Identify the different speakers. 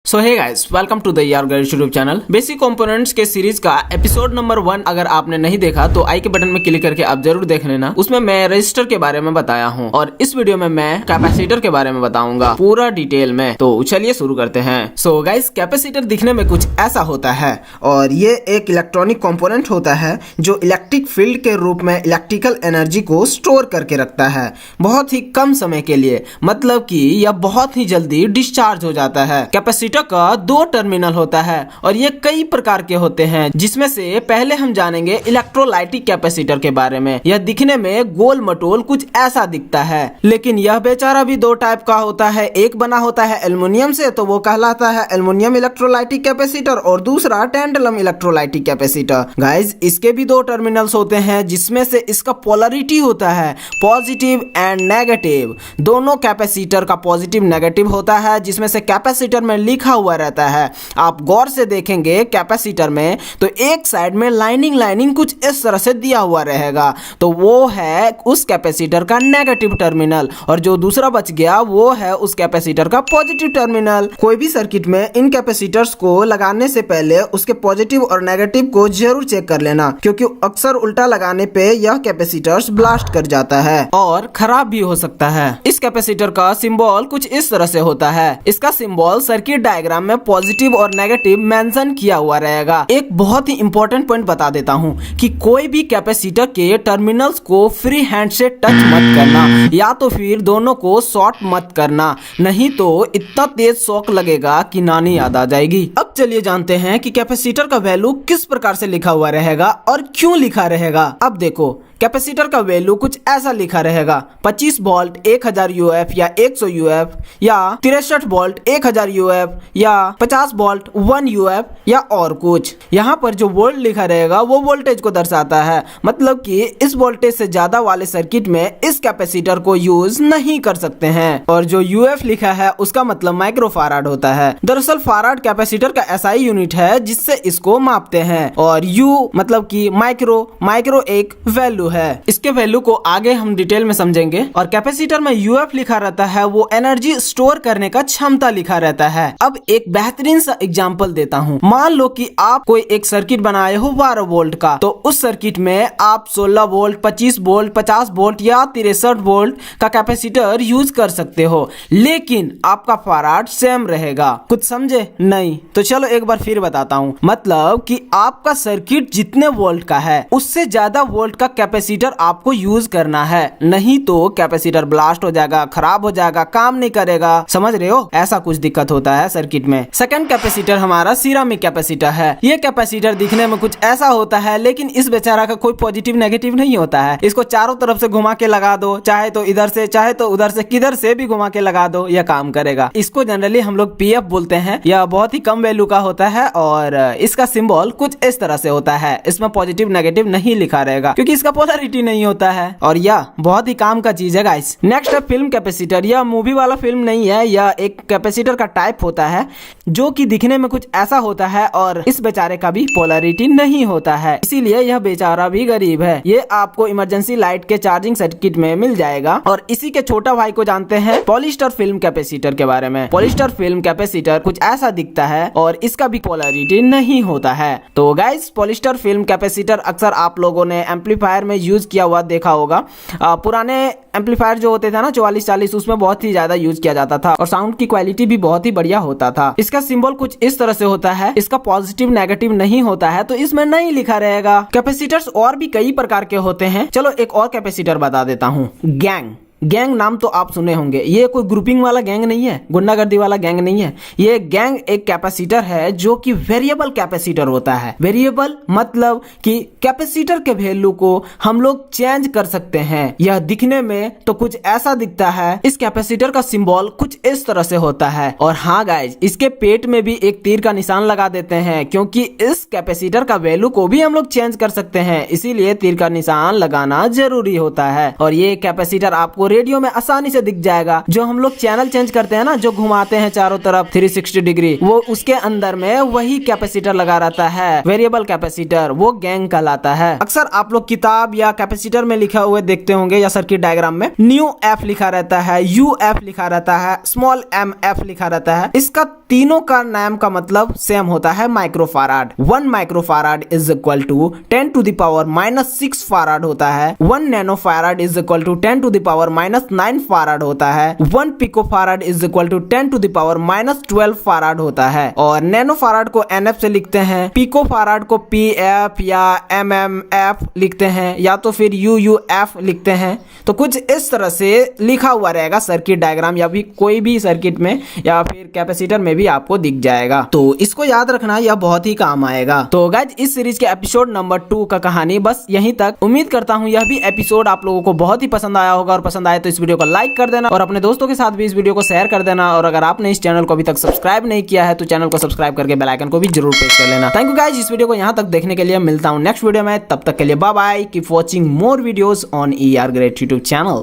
Speaker 1: So hey guys, welcome to the यार guys YouTube channel. Basic components के series का episode number 1 अगर आपने नहीं देखा तो आई के बटन में क्लिक करके आप जरूर देख लेना। उसमें मैं रजिस्टर के बारे में बताया हूँ और इस वीडियो में मैं कैपेसिटर के बारे में बताऊंगा पूरा डिटेल में। तो चलिए शुरू करते हैं। सो गाइस, कैपेसिटर दिखने में कुछ ऐसा होता है और ये एक इलेक्ट्रॉनिक कंपोनेंट होता है जो इलेक्ट्रिक फील्ड के रूप में इलेक्ट्रिकल एनर्जी को स्टोर करके रखता है बहुत ही कम समय के लिए, मतलब कि यह बहुत ही जल्दी डिस्चार्ज हो जाता है। कैपेसिटर का 2 टर्मिनल होता है और ये कई प्रकार के होते हैं, जिसमें से पहले हम जानेंगे इलेक्ट्रोलाइटिक कैपेसिटर के बारे में। यह दिखने में गोल मटोल कुछ ऐसा दिखता है, लेकिन यह बेचारा भी 2 टाइप का होता है। एक बना होता है एल्युमिनियम से, तो वो कहलाता है एल्युमिनियम इलेक्ट्रोलाइटिक कैपेसिटर, और दूसरा टैंटलम इलेक्ट्रोलाइटिक कैपेसिटर। गाइस, इसके भी 2 टर्मिनल्स होते हैं, जिसमें से इसका पोलरिटी होता है पॉजिटिव एंड नेगेटिव। दोनों कैपेसिटर का पॉजिटिव नेगेटिव होता है, जिसमें से कैपेसिटर में लिखा हुआ रहता है। आप गौर से देखेंगे कैपेसिटर में तो एक साइड में लाइनिंग कुछ इस तरह से दिया हुआ रहेगा, तो वो है उस कैपेसिटर का नेगेटिव टर्मिनल, और जो दूसरा बच गया वो है उस कैपेसिटर का पॉजिटिव टर्मिनल। कोई भी सर्किट में इन कैपेसिटर्स को लगाने से पहले उसके पॉजिटिव और नेगेटिव को जरूर चेक कर लेना, क्योंकि अक्सर उल्टा लगाने पे यह कैपेसिटर्स ब्लास्ट कर जाता है और खराब भी हो सकता है। इस कैपेसिटर का सिंबल कुछ इस तरह से होता है। इसका सिंबल सर्किट डायग्राम में पॉजिटिव और नेगेटिव मेंशन किया हुआ रहेगा। एक बहुत ही इंपॉर्टेंट पॉइंट बता देता हूं कि कोई भी कैपेसिटर के टर्मिनल्स को फ्री हैंड से टच मत करना, या तो फिर दोनों को शॉर्ट मत करना, नहीं तो इतना तेज शॉक लगेगा कि नानी याद आ जाएगी। अब चलिए जानते हैं कि कैपेसिटर का वैल्यू किस प्रकार से लिखा हुआ रहेगा और क्यों लिखा रहेगा। अब देखो, कैपेसिटर का वैल्यू कुछ ऐसा लिखा रहेगा 25 वोल्ट 1000 यूएफ या 100 यूएफ, या 63 वोल्ट 1000 यूएफ, या 50 वोल्ट 1 यूएफ, या और कुछ। यहाँ पर जो वोल्ट लिखा रहेगा वो वोल्टेज को दर्शाता है, मतलब कि इस वोल्टेज से ज्यादा वाले सर्किट में इस कैपेसिटर को यूज नहीं कर सकते हैं। और जो यूएफ लिखा है उसका मतलब माइक्रोफाराड होता है। दरअसल फाराड कैपेसिटर का एसआई यूनिट है जिससे इसको मापते हैं, और यू मतलब कि माइक्रो एक वैल्यू है। इसके वैल्यू को आगे हम डिटेल में समझेंगे। और कैपेसिटर में यूएफ लिखा रहता है वो एनर्जी स्टोर करने का क्षमता लिखा रहता है। अब एक बेहतरीन सा एग्जांपल देता हूं। मान लो कि आप कोई एक सर्किट बनाए हो 12 वोल्ट का, तो उस सर्किट में आप 16 वोल्ट 25 वोल्ट 50 वोल्ट या 63 वोल्ट का कैपेसिटर यूज कर सकते हो, लेकिन आपका फाराड सेम रहेगा। कुछ समझे? नहीं तो चलो एक बार फिर बताता हूं। मतलब कि आपका सर्किट जितने वोल्ट का है उससे ज्यादा वोल्ट का कैपेसिटर आपको यूज करना है, नहीं तो कैपेसिटर ब्लास्ट हो जाएगा, खराब हो जाएगा, काम नहीं करेगा। समझ रहे हो? ऐसा कुछ दिक्कत होता है सर्किट में। सेकंड कैपेसिटर हमारा सिरामिक कैपेसिटर है। ये कैपेसिटर दिखने में कुछ ऐसा होता है, लेकिन इस बेचारा का कोई पॉजिटिव नेगेटिव नहीं होता है। इसको चारों तरफ से घुमा के लगा दो, चाहे तो इधर से चाहे तो उधर से, किधर से भी घुमा के लगा दो, यह काम करेगा। इसको जनरली हम लोग पीएफ बोलते हैं। यह बहुत ही कम वैल्यू का होता है और इसका सिंबल कुछ इस तरह से होता है। इसमें पॉजिटिव नेगेटिव नहीं लिखा रहेगा क्योंकि इसका पोलरिटी नहीं होता है, और यह बहुत ही काम का चीज है गाइस। नेक्स्ट है फिल्म कैपेसिटर। यह मूवी वाला फिल्म नहीं है, यह एक कैपेसिटर का टाइप होता है जो कि दिखने में कुछ ऐसा होता है, और इस बेचारे का भी पोलरिटी नहीं होता है, इसीलिए यह बेचारा भी गरीब है। ये आपको इमरजेंसी लाइट के चार्जिंग सर्किट में मिल जाएगा। और इसी के छोटा भाई को जानते हैं पॉलिस्टर फिल्म कैपेसिटर के बारे में। पॉलिस्टर फिल्म कैपेसिटर कुछ ऐसा दिखता है और इसका भी पोलरिटी नहीं होता है। तो गाइस, पॉलिस्टर फिल्म कैपेसिटर अक्सर आप लोगों ने एम्पलीफायर में यूज किया हुआ देखा होगा। पुराने एम्पलीफायर जो होते थे ना 4440, उसमें बहुत ही ज्यादा यूज किया जाता था और साउंड की क्वालिटी भी बहुत ही बढ़िया होता था। इसका सिंबल कुछ इस तरह से होता है। इसका पॉजिटिव नेगेटिव नहीं होता है, तो इसमें नहीं लिखा रहेगा। कैपेसिटर्स और भी कई प्रकार के होते हैं। चलो एक और कैपेसिटर बता देता हूँ। गैंग नाम तो आप सुने होंगे। ये कोई ग्रुपिंग वाला गैंग नहीं है, गुंडागर्दी वाला गैंग नहीं है। ये गैंग एक कैपेसिटर है जो कि वेरिएबल कैपेसिटर होता है। वेरिएबल मतलब कि कैपेसिटर के वैल्यू को हम लोग चेंज कर सकते हैं। यह दिखने में तो कुछ ऐसा दिखता है। इस कैपेसिटर का सिंबल कुछ इस तरह से होता है। और हाँ गाइज, इसके पेट में भी एक तीर का निशान लगा देते हैं, क्योंकि इस कैपेसिटर का वैल्यू को भी हम लोग चेंज कर सकते हैं, इसीलिए तीर का निशान लगाना जरूरी होता है। और ये कैपेसिटर आपको रेडियो में आसानी से दिख जाएगा। जो हम लोग चैनल चेंज करते हैं ना, जो घुमाते हैं चारों तरफ 360 डिग्री, वो उसके अंदर में वही कैपेसिटर लगा रहता है, वेरिएबल कैपेसिटर, वो गैंग कहलाता है। अक्सर आप लोग किताब या कैपेसिटर में लिखा हुए देखते होंगे या सर्किट डायग्राम में न्यू एफ लिखा रहता है, यू एफ लिखा रहता है, स्मॉल एम एफ लिखा रहता है। इसका तीनों का नाम का मतलब सेम होता है, microfarad. 1 microfarad is equal to 10 to the power -6 farad होता है। 1 nanofarad is equal to 10 to the power -9 farad होता है। 1 picofarad is equal to 10 to the power -12 farad होता है। और नैनोफाराड को NF से लिखते हैं, पिकोफाराड को PF या MMF लिखते हैं, या तो फिर UUF लिखते हैं। तो कुछ इस तरह से लिखा हुआ रहेगा सर्किट डायग्राम, या भी कोई भी सर्किट में या फिर कैपेसिटर में भी आपको दिख जाएगा। तो इसको याद रखना, यह बहुत ही काम आएगा। तो गाइज, इस सीरीज के एपिसोड नंबर 2 का कहानी बस यहीं तक। उम्मीद करता हूँ यह भी एपिसोड आप लोगों को बहुत ही पसंद आया होगा, और पसंद आए तो इस वीडियो को लाइक कर देना और अपने दोस्तों के साथ भी इस वीडियो को शेयर कर देना। और अगर आपने इस चैनल को अभी तक सब्सक्राइब नहीं किया है तो चैनल को सब्सक्राइब करके बेल आइकन को भी जरूर प्रेस कर लेना। थैंक यू गाइज इस वीडियो को यहाँ तक देखने के लिए। मिलता हूँ नेक्स्ट वीडियो में, तब तक के लिए bye bye. Keep watching more videos on ER great YouTube channel.